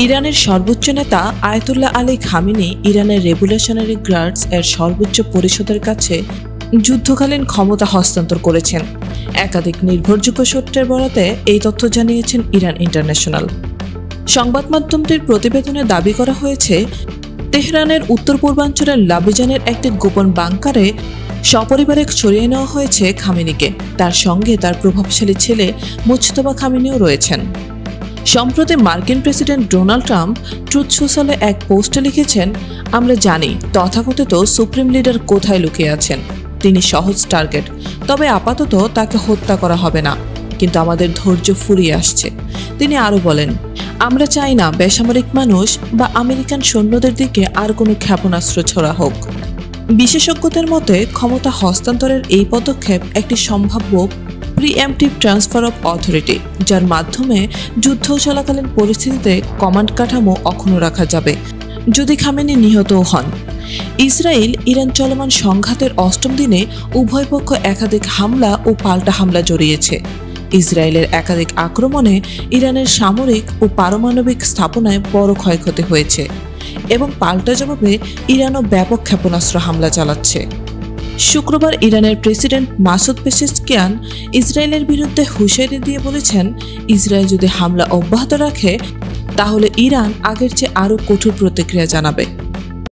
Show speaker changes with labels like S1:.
S1: ইরানের সর্বোচ্চ নেতা আয়াতুল্লাহ আলী খামেনি ইরানের রেভলিউশনারি গার্ডস এর সর্বোচ্চ পরিষদের কাছে যুদ্ধকালীন ক্ষমতা হস্তান্তর করেছেন। একাধিক নির্ভরযোগ্য সূত্রের বরাতে এই তথ্য জানিয়েছেন ইরান ইন্টারন্যাশনাল। সংবাদ মাধ্যমটির প্রতিবেদনে দাবি করা হয়েছে, তেহরানের উত্তর পূর্বাঞ্চলের লাবিজানের একটি গোপন বাংকারে সপরিবারে সরিয়ে নেওয়া হয়েছে খামেনিকে। তার সঙ্গে তার প্রভাবশালী ছেলে মুজতবা খামেনিও রয়েছেন। সম্প্রতি মার্কিন প্রেসিডেন্ট ডোনাল্ড ট্রাম্প ট্রুথ সোশ্যালে এক পোস্টে লিখেছেন, আমরা জানি তথাকথিত সুপ্রিম লিডার কোথায় লুকিয়ে আছেন। তিনি সহজ টার্গেট, তবে আপাতত তাকে হত্যা করা হবে না, কিন্তু আমাদের ধৈর্য ফুরিয়ে আসছে। তিনি আরও বলেন, আমরা চাই না বেসামরিক মানুষ বা আমেরিকান সৈন্যদের দিকে আর কোনো ক্ষেপণাস্ত্র ছোড়া হোক। বিশেষজ্ঞদের মতে ক্ষমতা হস্তান্তরের এই পদক্ষেপ একটি সম্ভাব্য প্রিএমপ্টিভ ট্রান্সফার অফ অথরিটি, যার মাধ্যমে যুদ্ধ চলাকালীন পরিস্থিতিতে কমান্ড কাঠামো অক্ষুণ্ণ রাখা যাবে যদি খামেনি নিহতও হন। ইসরায়েল ইরান চলমান সংঘাতের অষ্টম দিনে উভয় পক্ষ একাধিক হামলা ও পাল্টা হামলা জড়িয়েছে। ইসরায়েলের একাধিক আক্রমণে ইরানের সামরিক ও পারমাণবিক স্থাপনায় বড় ক্ষয়ক্ষতি হয়েছে এবং পাল্টা জবাবে ইরানও ব্যাপক ক্ষেপণাস্ত্র হামলা চালাচ্ছে। শুক্রবার ইরানের প্রেসিডেন্ট মাসুদ পেশেশকিয়ান ইসরায়েলের বিরুদ্ধে হুঁশিয়ারি দিয়ে বলেছেন, ইসরায়েল যদি হামলা অব্যাহত রাখে তাহলে ইরান আগের চেয়ে আরও কঠোর প্রতিক্রিয়া জানাবে।